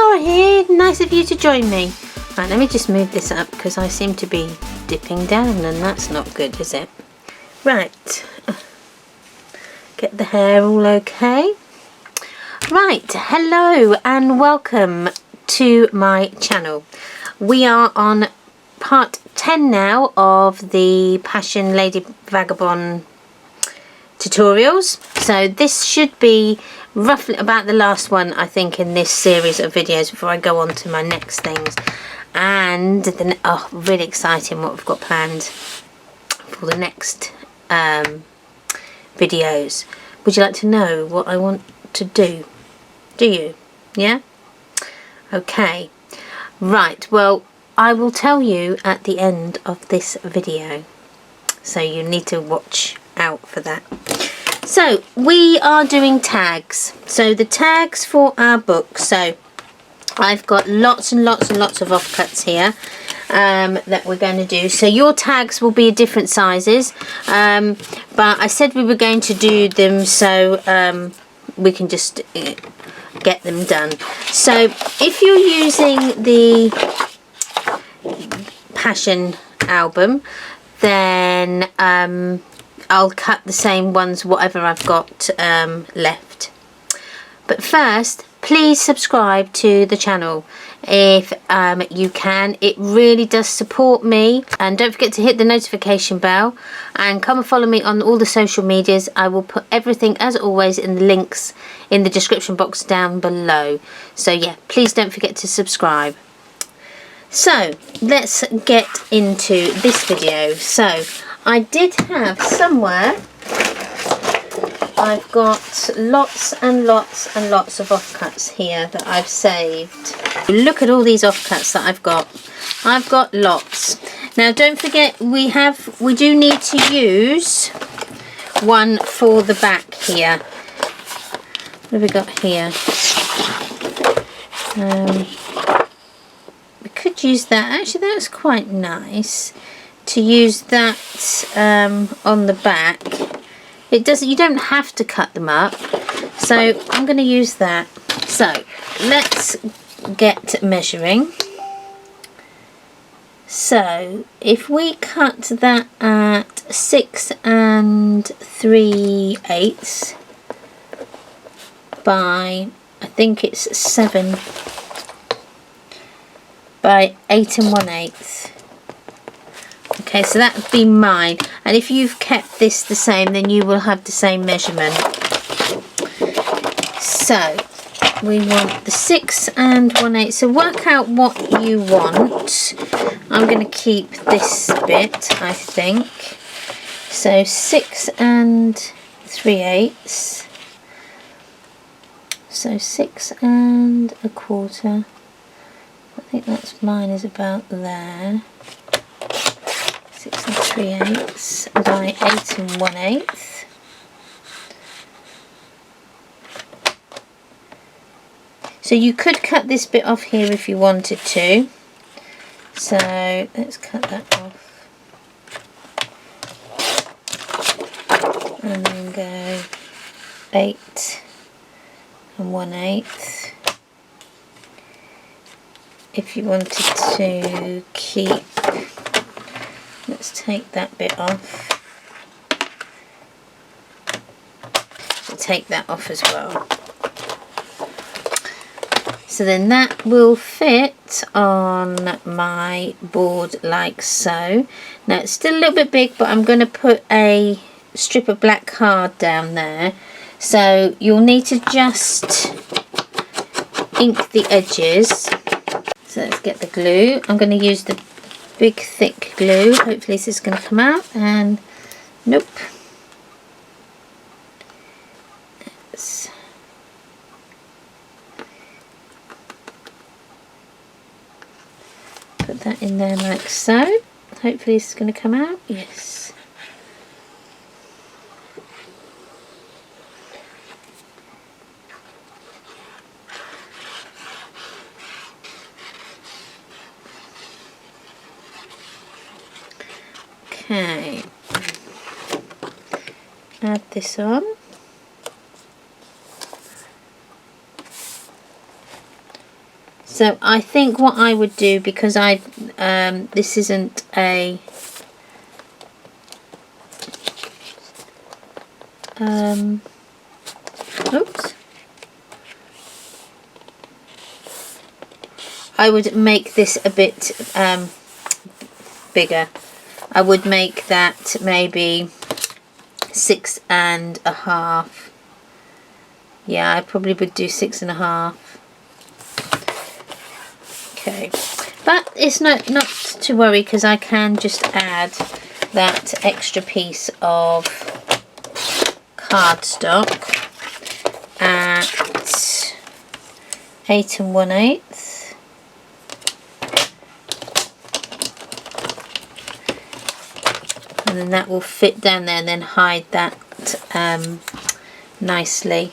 Laura here, nice of you to join me. Right, let me just move this up because I seem to be dipping down and that's not good, is it? Right, get the hair all okay. Right, hello and welcome to my channel. We are on part 10 now of the Passion Lady Vagabond tutorials. So this should be roughly about the last one, I think, in this series of videos before I go on to my next things. And then, oh, really exciting what we've got planned for the next videos. Would you like to know what I want to do? Do you? Yeah? Okay. Right, well, I will tell you at the end of this video. So you need to watch out for that. So we are doing tags. So the tags for our book. So I've got lots and lots and lots of offcuts here that we're going to do. So your tags will be different sizes, but I said we were going to do them so we can just get them done. So if you're using the Passion album, then I'll cut the same ones whatever I've got left. But first, please subscribe to the channel if you can. It really does support me. And don't forget to hit the notification bell and come and follow me on all the social medias. I will put everything, as always, in the links in the description box down below. So yeah, please don't forget to subscribe. So let's get into this video. So I did have somewhere, I've got lots and lots and lots of offcuts here that I've saved. Look at all these offcuts that I've got. I've got lots. Now don't forget we do need to use one for the back here. What have we got here? We could use that. Actually, that's quite nice to use that on the back. It doesn't, you don't have to cut them up, so I'm going to use that. So let's get measuring. So if we cut that at 6 3/8 by, I think it's 7 by 8 1/8. Okay, so that would be mine, and if you've kept this the same, then you will have the same measurement. So we want the 6 1/8. So work out what you want. I'm going to keep this bit, I think. So 6 3/8. So 6 1/4. I think that's mine is about there. 6 3/8 by 8 1/8. So you could cut this bit off here if you wanted to. So let's cut that off. And then go 8 1/8. If you wanted to keep, let's take that bit off. So take that off as well. So then that will fit on my board like so. Now it's still a little bit big, but I'm going to put a strip of black card down there. So you'll need to just ink the edges. So let's get the glue. I'm going to use the big thick glue. Hopefully this is going to come out, and nope. Let's put that in there like so. Hopefully this is going to come out. Yes. Okay, add this on. So I think what I would do, because this isn't a oops, I would make this a bit bigger. I would make that maybe 6.5. Yeah, I probably would do 6.5. Okay, but it's not to worry, because I can just add that extra piece of cardstock at 8 1/8. And then that will fit down there and then hide that nicely.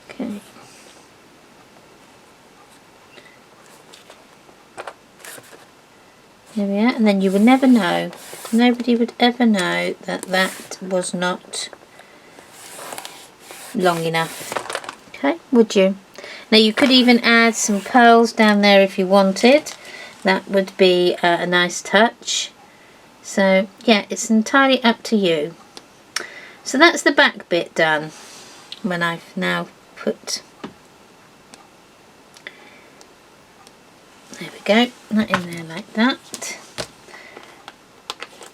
Okay. There we are, and then you would never know. Nobody would ever know that that was not long enough. Okay, would you? Now you could even add some pearls down there if you wanted. That would be a nice touch. So yeah, it's entirely up to you. So that's the back bit done. When I've now put, there we go, that in there like that.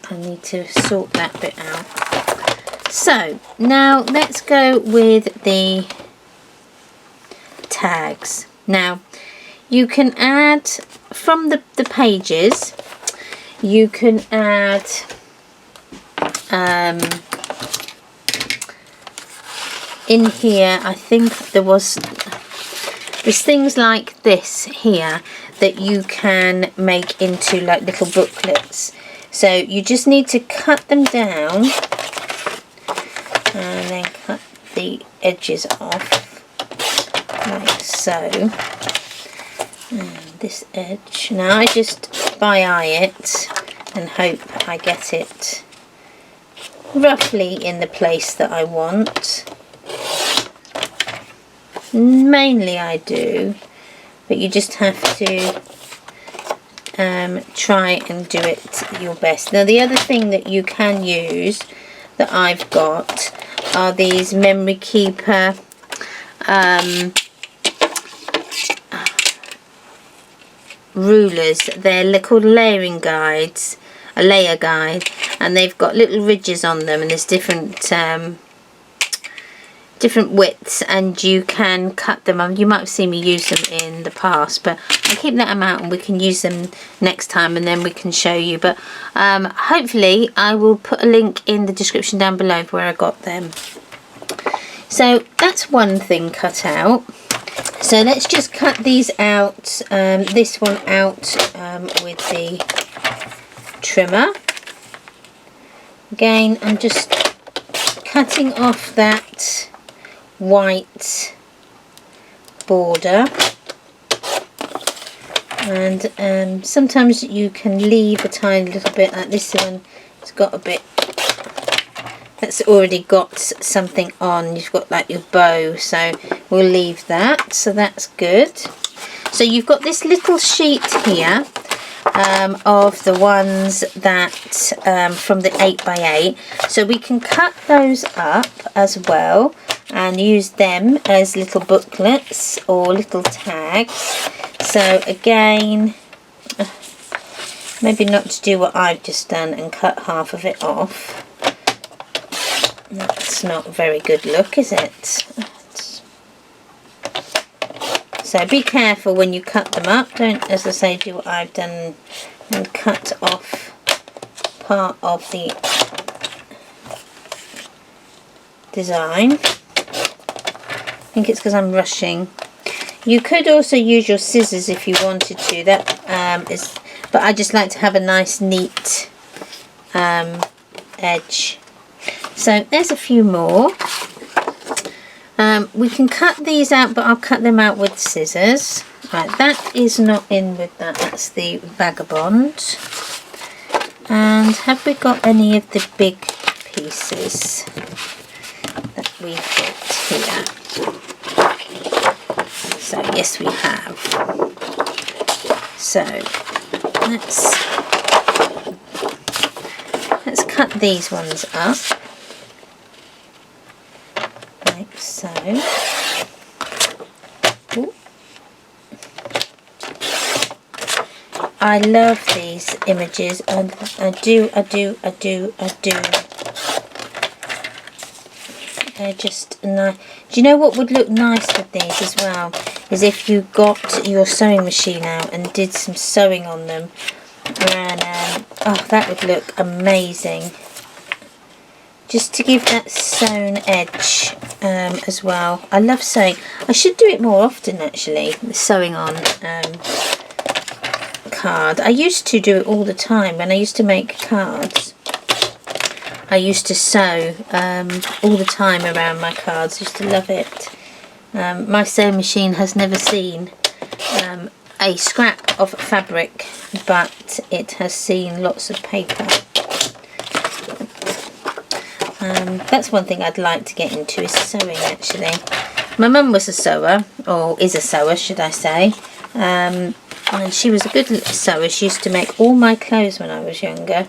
I need to sort that bit out. So now let's go with the tags. Now you can add from the pages, you can add in here, I think there's things like this here that you can make into like little booklets. So you just need to cut them down and then cut the edges off like so. And this edge, now I just by eye it and hope I get it roughly in the place that I want. Mainly I do, but you just have to try and do it your best. Now the other thing that you can use that I've got are these memory keeper rulers. They're called layering guides, a layer guide, and they've got little ridges on them, and there's different widths, and you can cut them. You might have seen me use them in the past, but I'll keep that amount and we can use them next time, and then we can show you. But hopefully I will put a link in the description down below where I got them. So that's one thing cut out. So let's just cut these out, this one out with the trimmer. Again, I'm just cutting off that white border, and sometimes you can leave a tiny little bit, like this one. It's got a bit that's already got something on. You've got like your bow, so we'll leave that, so that's good. So you've got this little sheet here of the ones that from the 8x8, so we can cut those up as well and use them as little booklets or little tags. So again, maybe not to do what I've just done and cut half of it off. That's not a very good look, is it? So be careful when you cut them up. Don't, as I say, do what I've done and cut off part of the design. I think it's because I'm rushing. You could also use your scissors if you wanted to. That is, but I just like to have a nice neat edge. So there's a few more. We can cut these out, but I'll cut them out with scissors. Right, that is not in with that. That's the Vagabond. And have we got any of the big pieces that we fit here? So yes, we have. So let's cut these ones up like so. Ooh. I love these images, and I do. They're just nice. Do you know what would look nice with these as well? Is if you got your sewing machine out and did some sewing on them, and oh, that would look amazing. Just to give that sewn edge as well. I love sewing. I should do it more often actually. Sewing on card. I used to do it all the time when I used to make cards. I used to sew all the time around my cards. I used to love it. My sewing machine has never seen a scrap of fabric, but it has seen lots of paper. That's one thing I'd like to get into, is sewing actually. My mum was a sewer, or is a sewer should I say, and she was a good sewer. She used to make all my clothes when I was younger.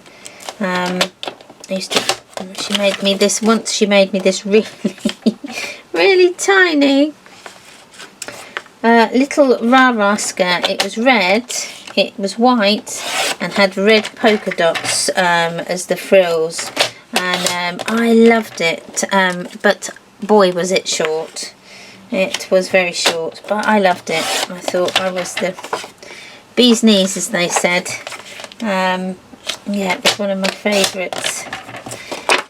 She made me this once. She made me this really tiny little rah-rah skirt. It was red, it was white, and had red polka dots as the frills, and I loved it. But boy, was it short. It was very short, but I loved it. I thought I was the bee's knees, as they said. Yeah, it was one of my favourites.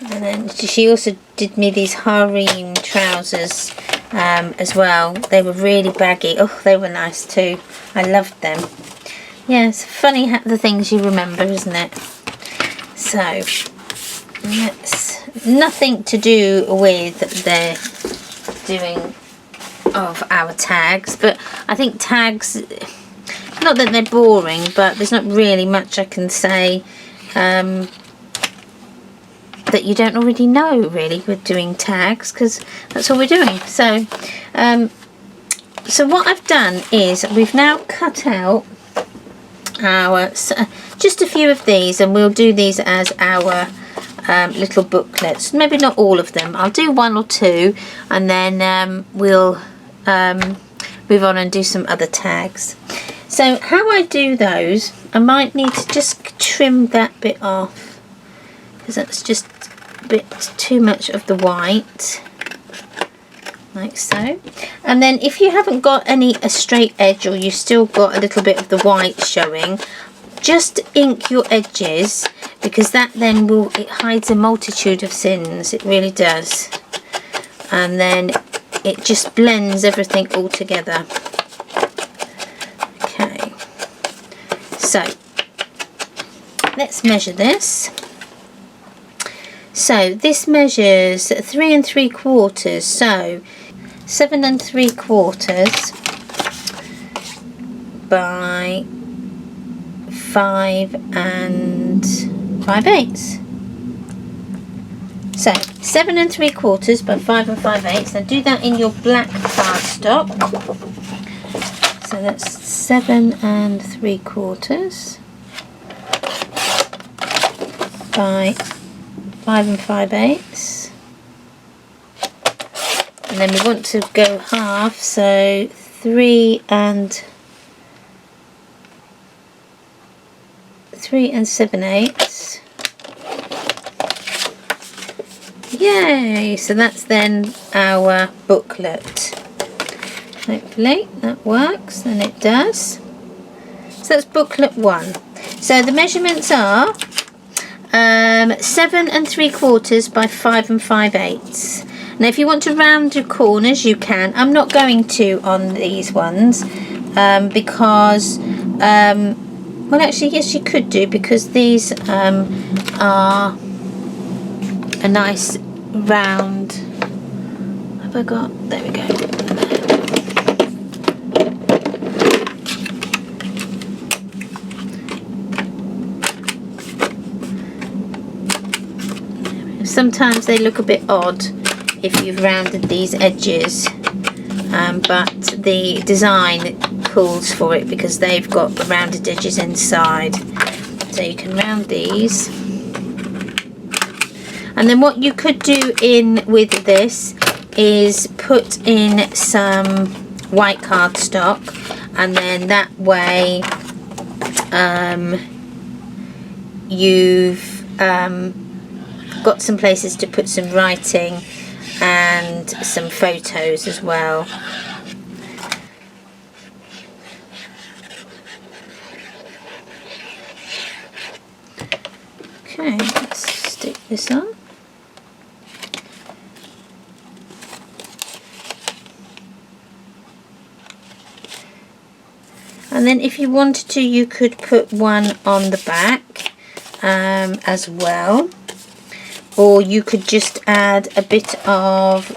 And then she also did me these harem trousers as well. They were really baggy. Oh, they were nice too. I loved them. Yeah, it's funny how the things you remember, isn't it? So, that's nothing to do with the doing of our tags, but I think tags, not that they're boring, but there's not really much I can say that you don't already know really with doing tags, because that's all we're doing. So so what I've done is we've now cut out our just a few of these, and we'll do these as our little booklets. Maybe not all of them. I'll do one or two, and then we'll move on and do some other tags. So how I do those, I might need to just trim that bit off, because that's just a bit too much of the white, like so. And then if you haven't got a straight edge, or you've still got a little bit of the white showing, just ink your edges, because that then it hides a multitude of sins. It really does. And then it just blends everything all together. Okay, so let's measure this. So this measures 3 3/4, so 7 3/4 by 5 5/8. So 7 3/4 by 5 5/8. Now do that in your black cardstock. So that's 7 3/4 by 5 5/8. And then we want to go half, so 3 7/8. Yay! So that's then our booklet. Hopefully that works, and it does. So that's booklet 1. So the measurements are 7 3/4 by 5 5/8. Now if you want to round your corners, you can. I'm not going to on these ones because well, actually yes, you could do, because these are a nice round. Have I got? There we go. sometimes they look a bit odd if you've rounded these edges, but the design calls for it because they've got the rounded edges inside. So you can round these. And then what you could do in with this is put in some white cardstock, and then that way you've got some places to put some writing and some photos as well. Okay, let's stick this on. And then if you wanted to, you could put one on the back as well, or you could just add a bit of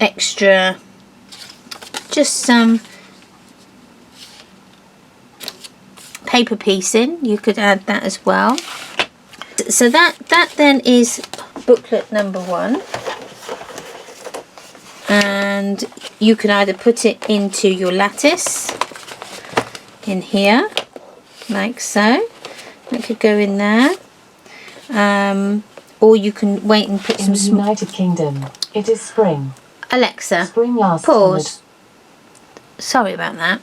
extra, just some paper piecing. You could add that as well. So that then is booklet number 1. And you can either put it into your lattice in here, like so. That could go in there. Or you can wait and put some... In the United Kingdom, it is spring. Alexa, spring lasts. Pause. Sorry about that.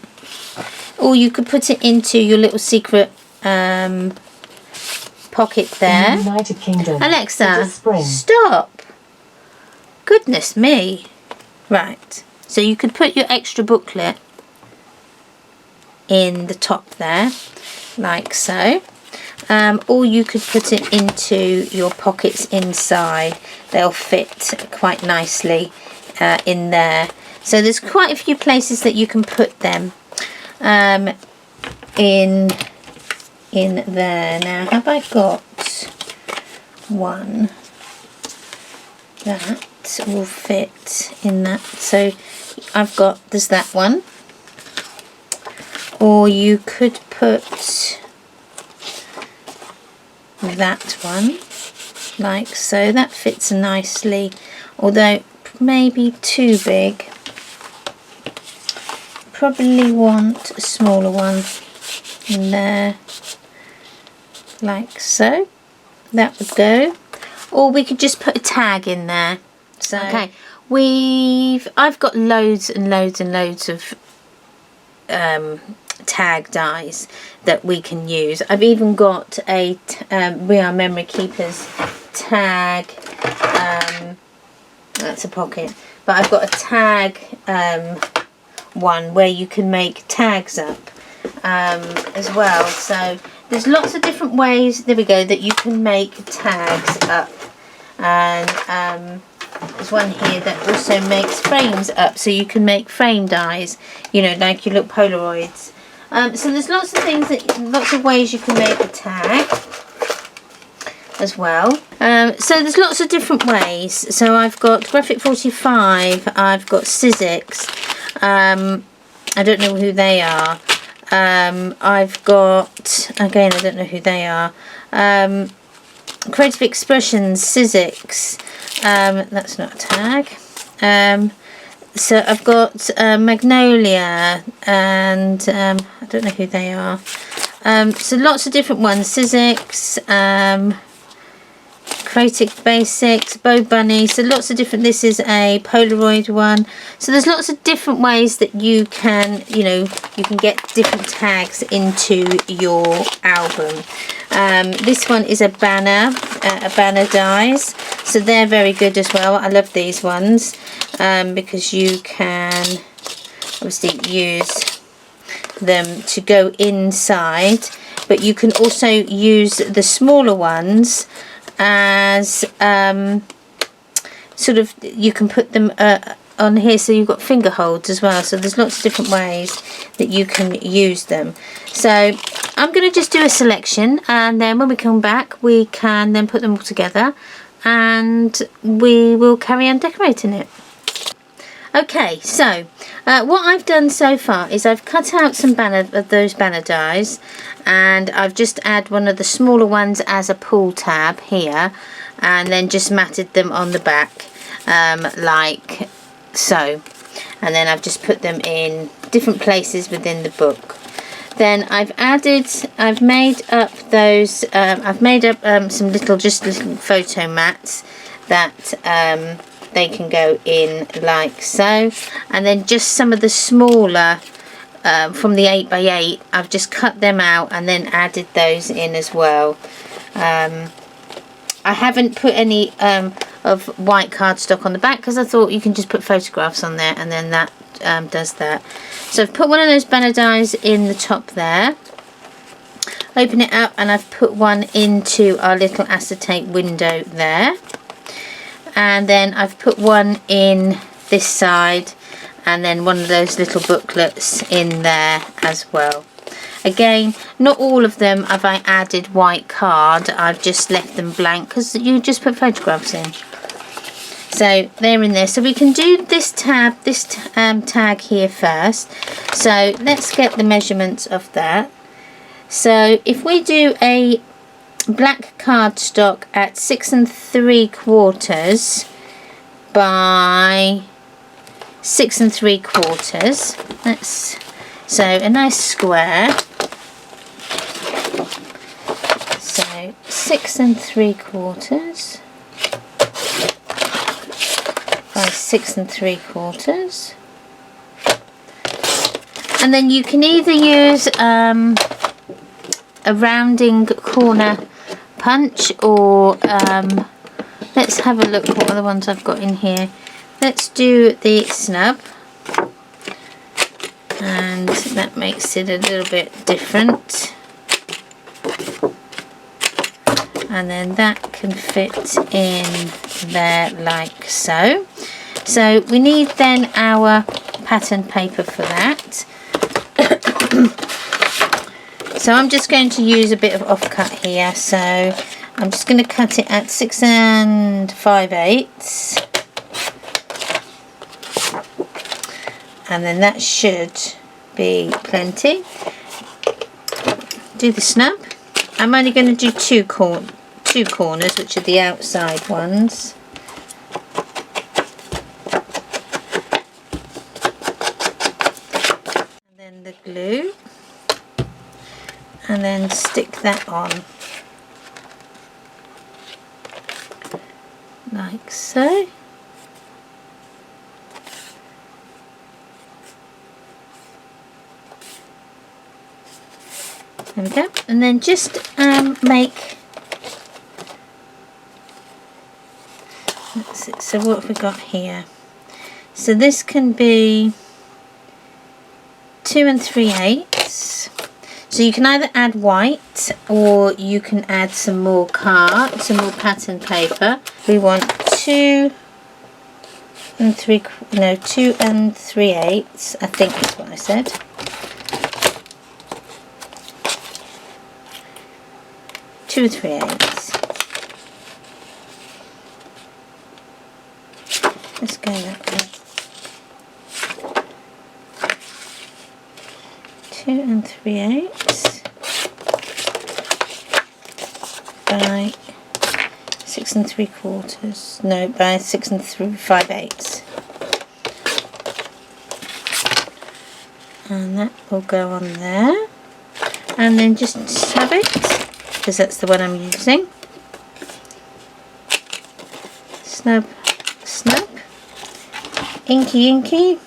Or you could put it into your little secret pocket there. In the United Kingdom, Alexa, it is spring. Stop. Goodness me. Right, so you could put your extra booklet in the top there, like so. Or you could put it into your pockets inside. They'll fit quite nicely in there. So there's quite a few places that you can put them in there. Now, have I got one that will fit in that? So there's that one, or you could put that one like so. That fits nicely, although maybe too big. Probably want a smaller one in there, like so. That would go. Or we could just put a tag in there. So okay, I've got loads and loads and loads of tag dies that we can use. I've even got a We Are Memory Keepers tag. That's a pocket, but I've got a tag one where you can make tags up as well. So there's lots of different ways, there we go, that you can make tags up. And there's one here that also makes frames up, so you can make frame dies, you know, like your little Polaroids. So there's lots of things, lots of ways you can make a tag as well. So there's lots of different ways. So I've got Graphic 45, I've got Sizzix, I don't know who they are. I've got, again, I don't know who they are. Creative Expressions, Sizzix, that's not a tag. So I've got Magnolia, and I don't know who they are. So lots of different ones. Sizzix, Creative Basics, Bow Bunny. So lots of different. This is a Polaroid one. So there's lots of different ways that you can, you know, you can get different tags into your album. This one is a banner dies. So they're very good as well. I love these ones because you can obviously use them to go inside, but you can also use the smaller ones as sort of, you can put them on here, so you've got finger holds as well. So there's lots of different ways that you can use them. So I'm going to just do a selection, and then when we come back we can then put them all together and we will carry on decorating it. Okay, so what I've done so far is I've cut out some those banner dies, and I've just added one of the smaller ones as a pull tab here, and then just matted them on the back like so, and then I've just put them in different places within the book. Then I've made up those some little photo mats that they can go in like so, and then just some of the smaller from the 8x8, I've just cut them out and then added those in as well. I haven't put any of white cardstock on the back because I thought you can just put photographs on there, and then that does that. So I've put one of those banner dies in the top there, open it up, and I've put one into our little acetate window there, and then I've put one in this side, and then one of those little booklets in there as well. Again, not all of them have I added white card, I've just left them blank because you just put photographs in. So they're in there. So we can do this tag here first. So let's get the measurements of that. So if we do a black cardstock at 6 3/4 by 6 3/4, so a nice square. So 6 3/4 by 6 3/4, and then you can either use a rounding corner punch, or let's have a look what other ones I've got in here. Let's do the snub, and that makes it a little bit different, and then that can fit in there like so. So we need then our pattern paper for that. So I'm just going to use a bit of offcut here, so I'm just going to cut it at 6 5/8, and then that should be plenty. Do the snub. I'm only going to do two corners, which are the outside ones. And then the glue, and then stick that on like so. There we go. And then just make, that's it. So what have we got here? So this can be 2 3/8. So you can either add white, or you can add some more pattern paper. We want 2 3/8, I think that's what I said. Two 3/8. Let's go that way. 2 3/8 by 6 3/4. No, by 6 5/8. And that will go on there. And then just snub it, because that's the one I'm using. Snub, snub, inky, inky.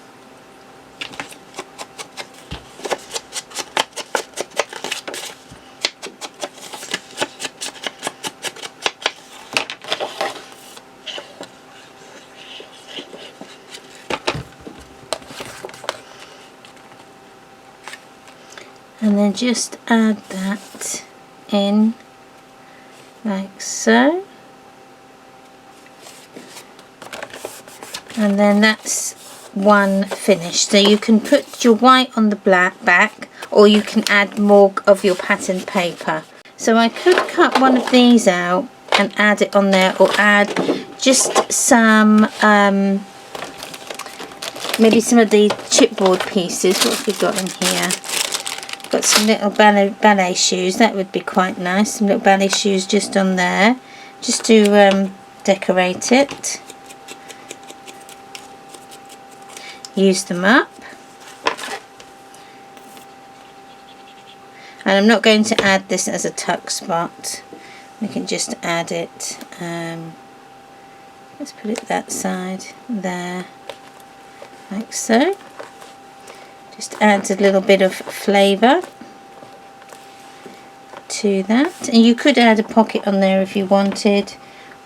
And then just add that in like so, and then that's one finished. So you can put your white on the black back, or you can add more of your pattern paper. So I could cut one of these out and add it on there, or add just some maybe some of the chipboard pieces. What have we got in here? Got some little ballet shoes. That would be quite nice. Some little ballet shoes just on there, just to decorate it. Use them up. And I'm not going to add this as a tuck spot. We can just add it. Let's put it that side there, like so. Just adds a little bit of flavour to that. And you could add a pocket on there if you wanted,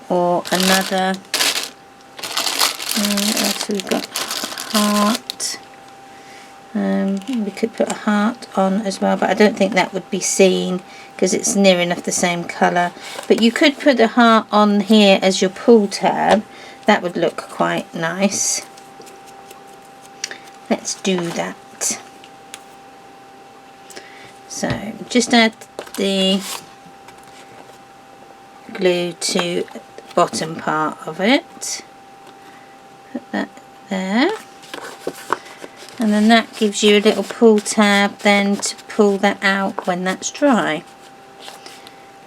or another. What else we've got? Heart. We could put a heart on as well, but I don't think that would be seen because it's near enough the same colour. But you could put a heart on here as your pull tab. That would look quite nice. Let's do that. So just add the glue to the bottom part of it. Put that there. And then that gives you a little pull tab then to pull that out when that's dry.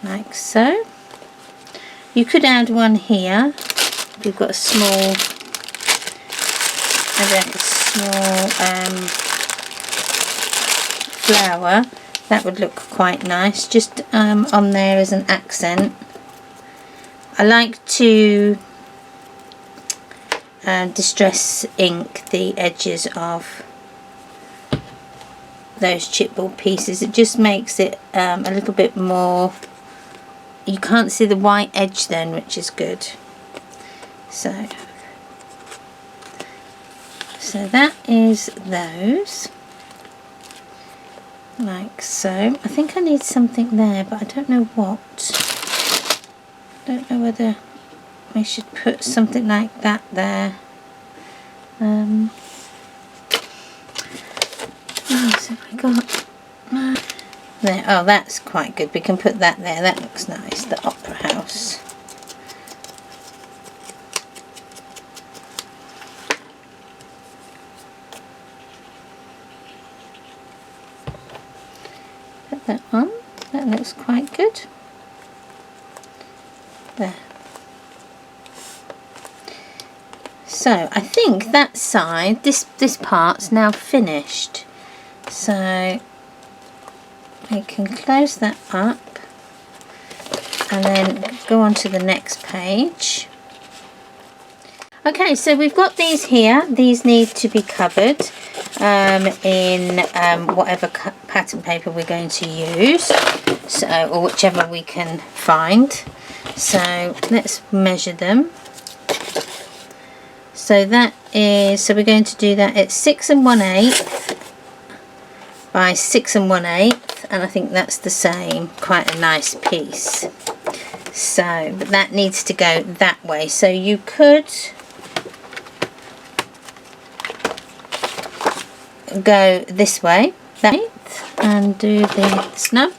Like so. You could add one here if you've got a small, maybe like a small flower. That would look quite nice, just on there as an accent. I like to distress ink the edges of those chipboard pieces. It just makes it a little bit more, you can't see the white edge then, which is good. So that is those, like so. I think I need something there, but I don't know what. I don't know whether we should put something like that there. What else have we got? There. Oh, that's quite good. We can put that there. That looks nice. The opera house. Put that on. That looks quite good. There. So I think that side, this part's now finished. So we can close that up and then go on to the next page. Okay, so we've got these here. These need to be covered in whatever pattern paper we're going to use, so, or whichever we can find. So let's measure them. So that is, so we're going to do that at 6 1/8 by 6 1/8, and I think that's the same, quite a nice piece. So, but that needs to go that way. So you could go this way, that, and do the snub.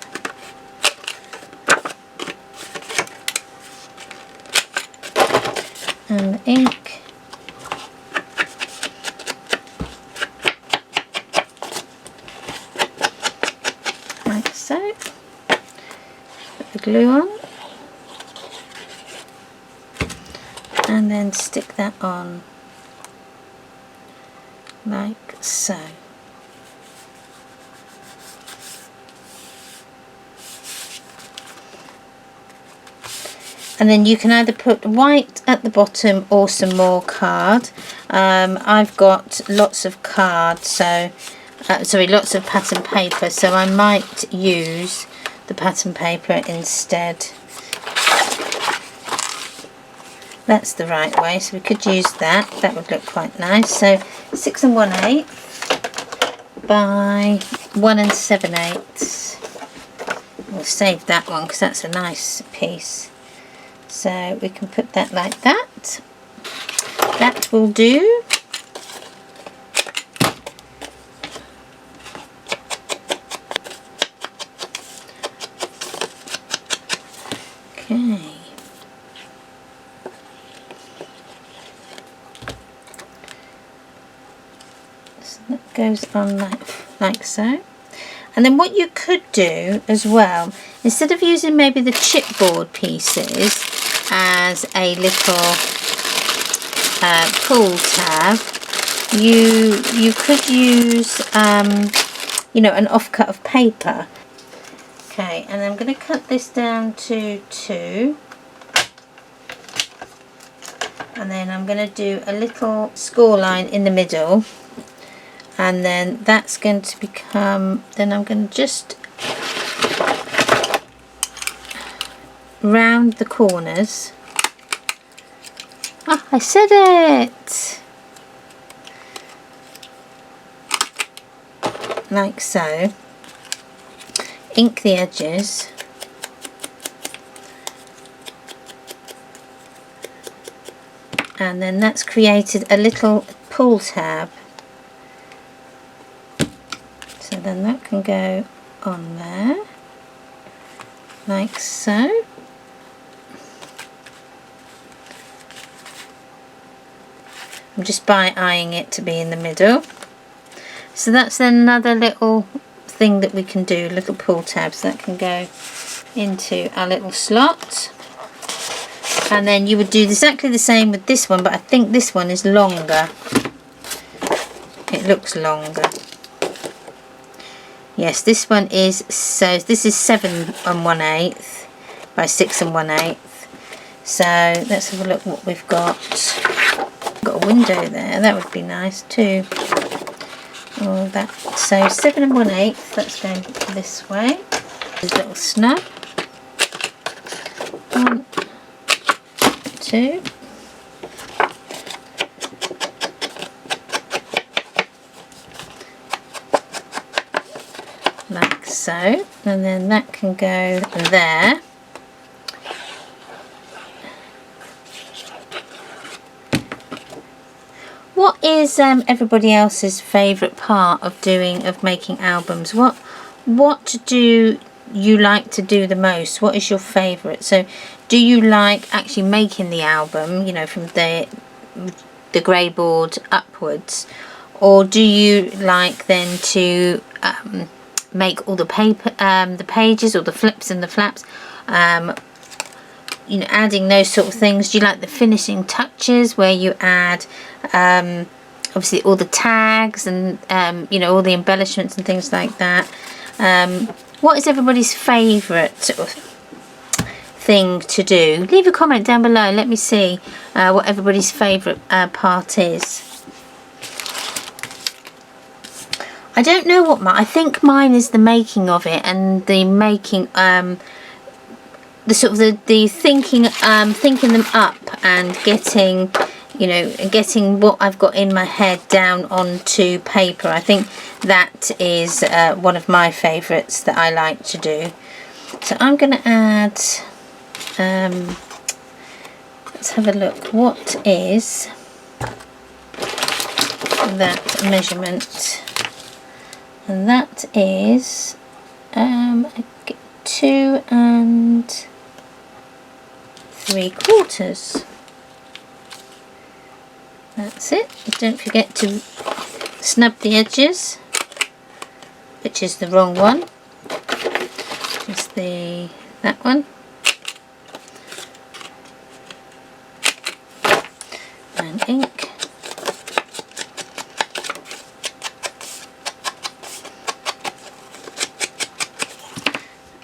And the ink. Like so. Put the glue on. And then stick that on like so. And then you can either put white at the bottom or some more card. I've got lots of card, so lots of pattern paper, so I might use the pattern paper instead. That's the right way, so we could use that. That would look quite nice. So 6 1/8 by 1 7/8. We'll save that one because that's a nice piece. So we can put that like that. That will do. Okay. So that goes on like so. And then what you could do as well, instead of using maybe the chipboard pieces as a little pull tab, you could use you know, an offcut of paper. Okay, and I'm going to cut this down to 2, and then I'm going to do a little score line in the middle, and then that's going to become, then I'm going to just round the corners. Ah, I said it! Like so. Ink the edges. And then that's created a little pull tab. So then that can go on there, like so. I'm just eyeing it to be in the middle. So that's another little thing that we can do, little pull tabs that can go into our little slot. And then you would do exactly the same with this one, but I think this one is longer. It looks longer. Yes, this one is, so this is 7 1/8 by 6 1/8. So let's have a look what we've got. Got a window there, that would be nice too. Oh, that, so 7 1/8, that's going this way. There's a little snub. 1, 2. Like so, and then that can go there. What is everybody else's favourite part of making albums? What do you like to do the most? What is your favourite? So do you like actually making the album, you know, from the grey board upwards, or do you like then to make all the paper, the pages, or the flips and the flaps, you know, adding those sort of things? Do you like the finishing touches where you add obviously all the tags and you know, all the embellishments and things like that? What is everybody's favourite sort of thing to do? Leave a comment down below, let me see what everybody's favourite part is. I don't know what I think mine is the making of it, and the making the sort of the thinking them up and getting, you know, getting what I've got in my head down onto paper. I think that is one of my favourites that I like to do. So I'm going to add, let's have a look, what is that measurement? And that is 2 3/4. That's it. Don't forget to snub the edges, which is the wrong one. It's that one. And ink.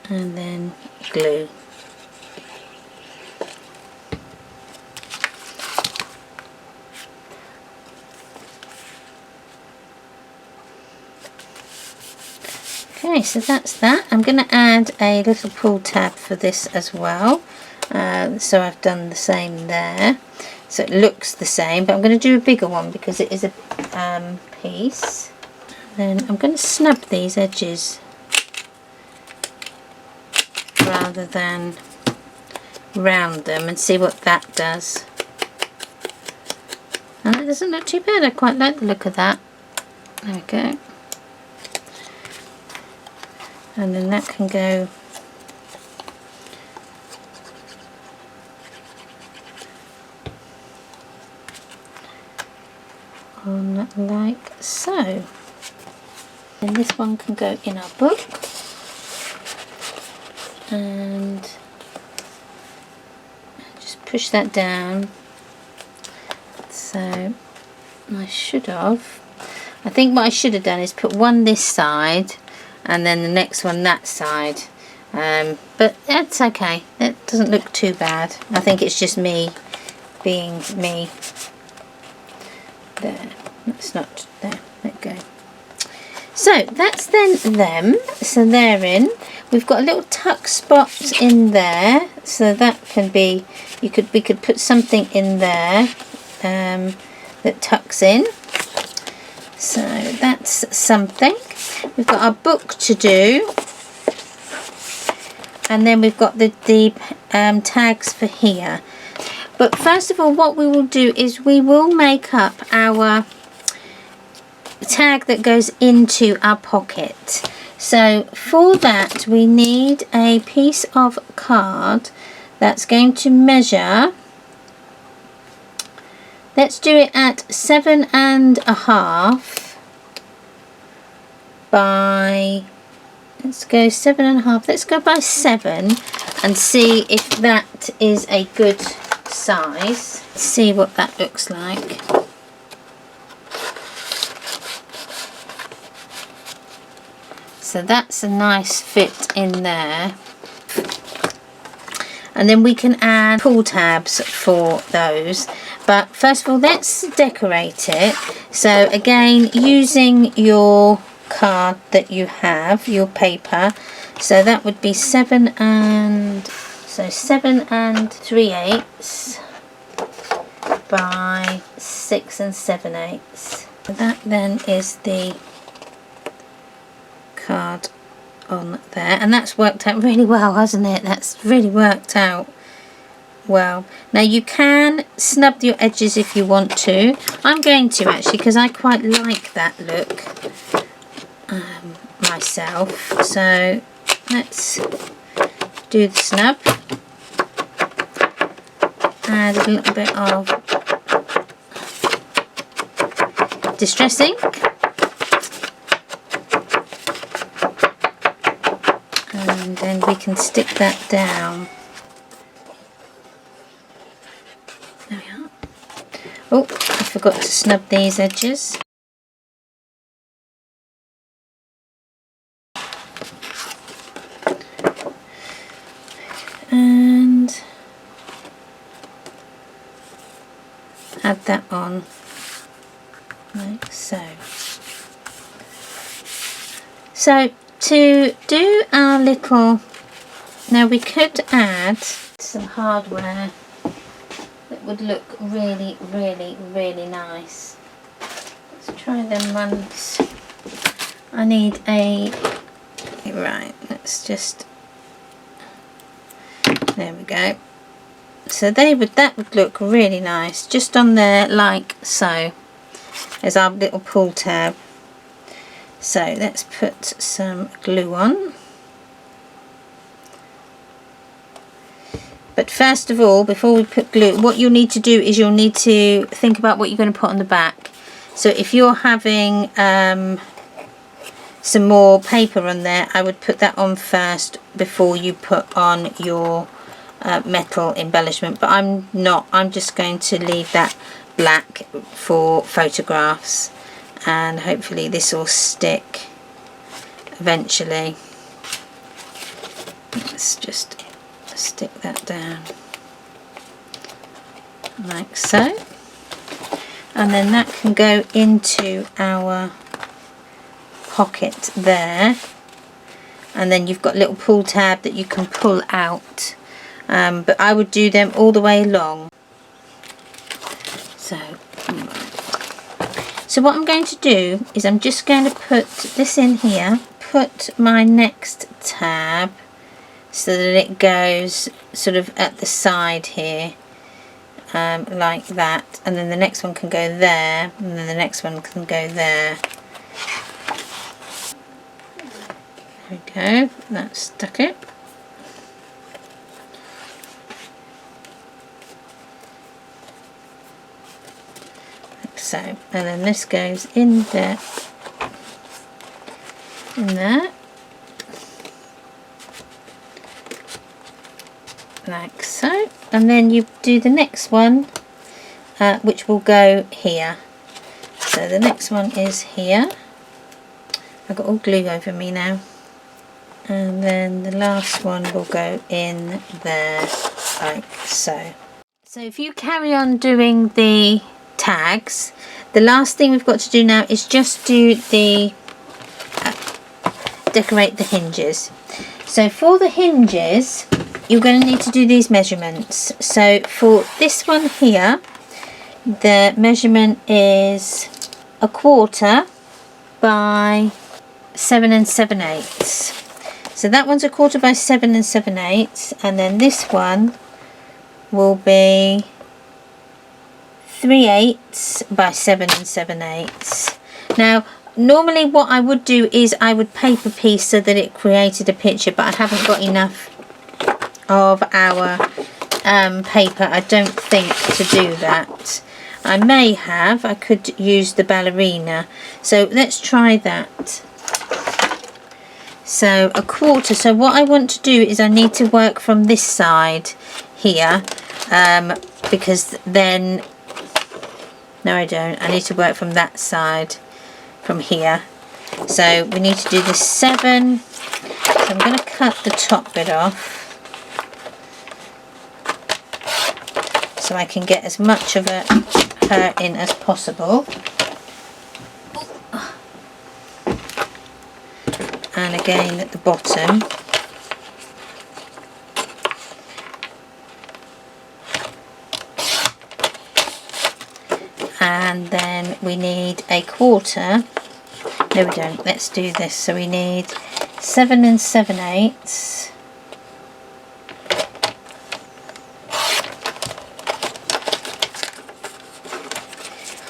And then glue. Okay, so that's that. I'm going to add a little pull tab for this as well. So I've done the same there. So it looks the same, but I'm going to do a bigger one because it is a piece. Then I'm going to snub these edges rather than round them, and see what that does. And that doesn't look too bad. I quite like the look of that. There we go. And then that can go on like so. And this one can go in our book. And just push that down. So I think what I should have done is put one this side and then the next one that side. But that's okay. It doesn't look too bad. I think it's just me being me. There. That's not there. Let go. So that's then them. So they're in. We've got a little tuck spot in there. So that can be, we could put something in there that tucks in. So that's something. We've got our book to do. And then we've got the tags for here. But first of all, what we will do is we will make up our tag that goes into our pocket. So for that we need a piece of card that's going to measure, let's do it at 7.5 by, let's go 7.5, let's go by 7 and see if that is a good size. Let's see what that looks like. So that's a nice fit in there. And then we can add pull tabs for those. But first of all, let's decorate it. So again, using your card that you have, your paper. So that would be 7 3/8 by 6 7/8. That then is the card on there, and that's worked out really well, hasn't it? That's really worked out well. Now you can snub your edges if you want to. I'm going to actually, because I quite like that look myself. So let's do the snub. Add a little bit of distress ink. And then we can stick that down. There we are. Oh, I forgot to snub these edges. And add that on like so. So to do our little, now we could add some hardware that would look really, really, really nice. Let's try them ones. I need a, right, let's just, there we go. So that would look really nice just on there like so. There's our little pull tab. So let's put some glue on. But first of all, before we put glue, what you'll need to do is you'll need to think about what you're going to put on the back. So if you're having some more paper on there, I would put that on first before you put on your metal embellishment. But I'm not. I'm just going to leave that black for photographs. And hopefully this will stick eventually. Let's just stick that down like so, and then that can go into our pocket there, and then you've got a little pull tab that you can pull out, but I would do them all the way along. So what I'm going to do is I'm just going to put this in here, put my next tab so that it goes sort of at the side here, like that, and then the next one can go there, and then the next one can go there. There we go, that stuck it. so, and then this goes in there, like so, and then you do the next one, which will go here. So the next one is here. I've got all glue over me now, and then the last one will go in there like so. So if you carry on doing the tags, the last thing we've got to do now is just do the decorate the hinges. So for the hinges, you're going to need to do these measurements. So for this one here, the measurement is 1/4 by 7 7/8. So that one's 1/4 by 7 7/8, and then this one will be 3/8 by 7 7/8. Now normally what I would do is I would paper piece so that it created a picture, but I haven't got enough of our paper, I don't think, to do that. I may have, I could use the ballerina, so let's try that. So 1/4, so what I want to do is I need to work from this side here, because then, no I don't, I need to work from that side, from here. So we need to do the 7, so I'm going to cut the top bit off, so I can get as much of her in as possible. And again at the bottom. And then we need 1/4. No we don't, let's do this. So we need 7 7/8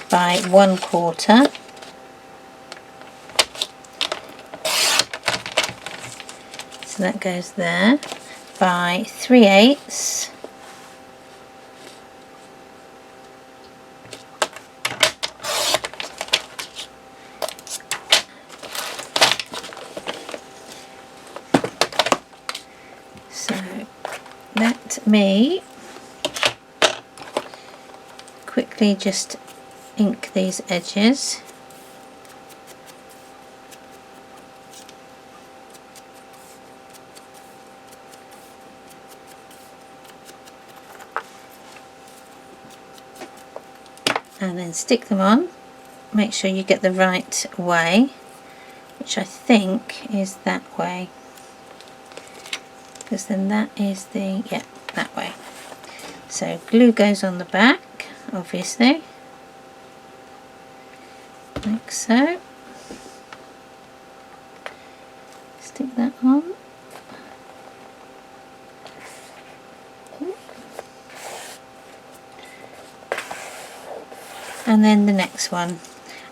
by 1/4. So that goes there, by 3/8. So let me quickly just ink these edges. And then stick them on. Make sure you get the right way, which I think is that way, because then that is the, yeah, that way. So glue goes on the back, obviously, like so. Stick that on. And then the next one,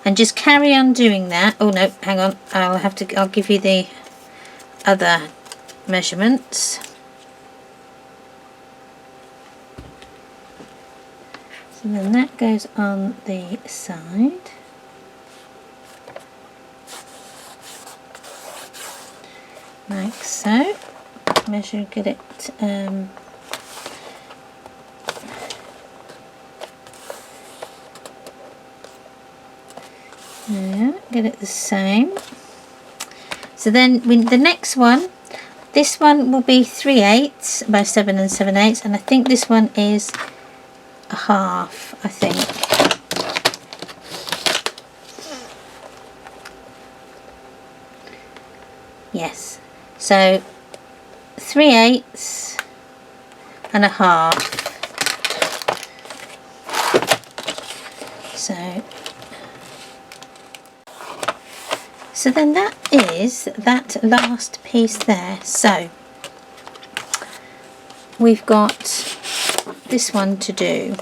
and just carry on doing that. Oh no, hang on, I'll give you the other measurements. So then that goes on the side. Like so. Measure, get it yeah, get it the same. So then the next one, this one will be 3/8 by 7 7/8, and I think this one is 1/2, I think. Yes, so 3/8 and 1/2. So then that is that last piece there. So we've got this one to do.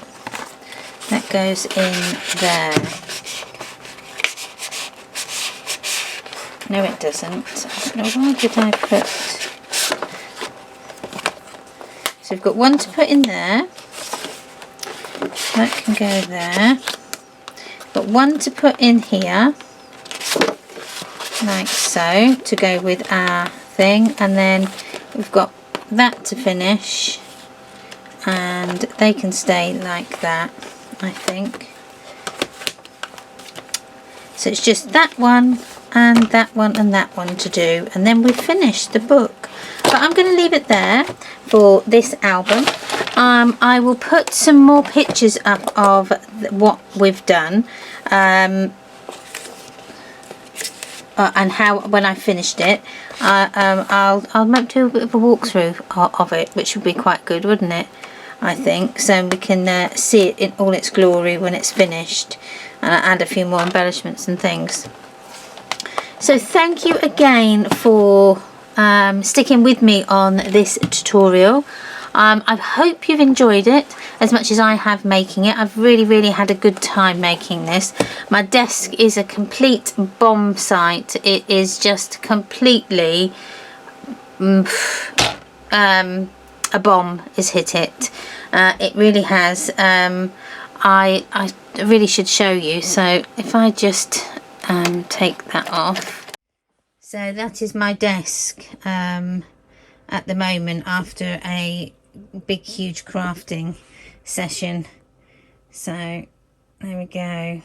That goes in there. No, it doesn't. I don't know, why did I put... So we've got one to put in there. That can go there. Got one to put in here, like so, to go with our thing, and then we've got that to finish, and they can stay like that, I think. So it's just that one and that one and that one to do, and then we've finished the book. But I'm going to leave it there for this album. I will put some more pictures up of what we've done, and how, when I finished it, I'll maybe do a bit of a walkthrough of it, which would be quite good, wouldn't it? I think so. We can see it in all its glory when it's finished, and I'll add a few more embellishments and things. So thank you again for sticking with me on this tutorial. I hope you've enjoyed it as much as I have making it. I've really had a good time making this. My desk is a complete bomb site. It is just completely a bomb has hit it. It really has. I really should show you. So if I just take that off. So that is my desk at the moment after a big huge crafting session. So there we go,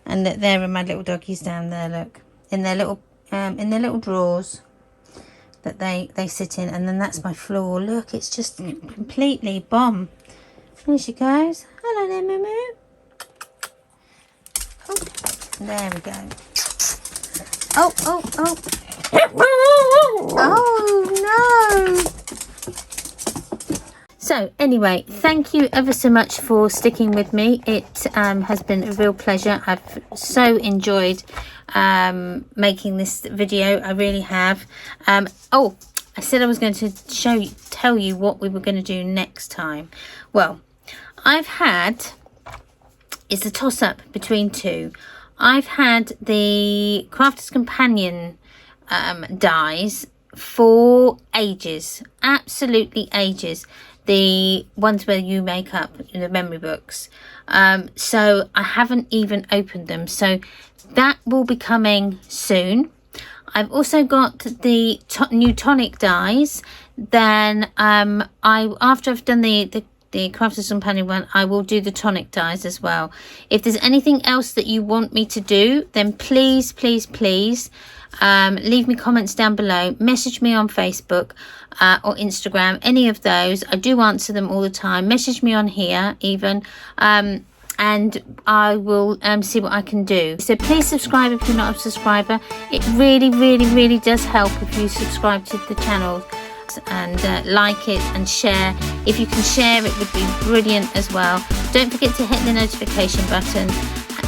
and there are my little doggies down there, look, in their little drawers that they sit in, and then that's my floor. Look, it's just completely bomb. There she goes. Hello there, Moo. Oh, there we go. Oh no. So anyway, thank you ever so much for sticking with me. It has been a real pleasure. I've so enjoyed making this video. I really have. Oh, I said I was going to tell you what we were going to do next time. Well, it's a toss-up between two. I've had the Crafter's Companion dies for ages, absolutely ages. The ones where you make up the memory books. So I haven't even opened them. So that will be coming soon. I've also got the new tonic dies. Then after I've done the Crafter's Companion one, I will do the tonic dies as well. If there's anything else that you want me to do, then please leave me comments down below. Message me on Facebook or Instagram, any of those. I do answer them all the time. Message me on here even, and I will see what I can do. So please subscribe if you're not a subscriber. It really does help if you subscribe to the channel and like it and share. If you can share, it would be brilliant as well. Don't forget to hit the notification button.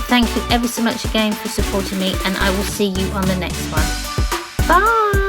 Thank you ever so much again for supporting me, and I will see you on the next one. Bye.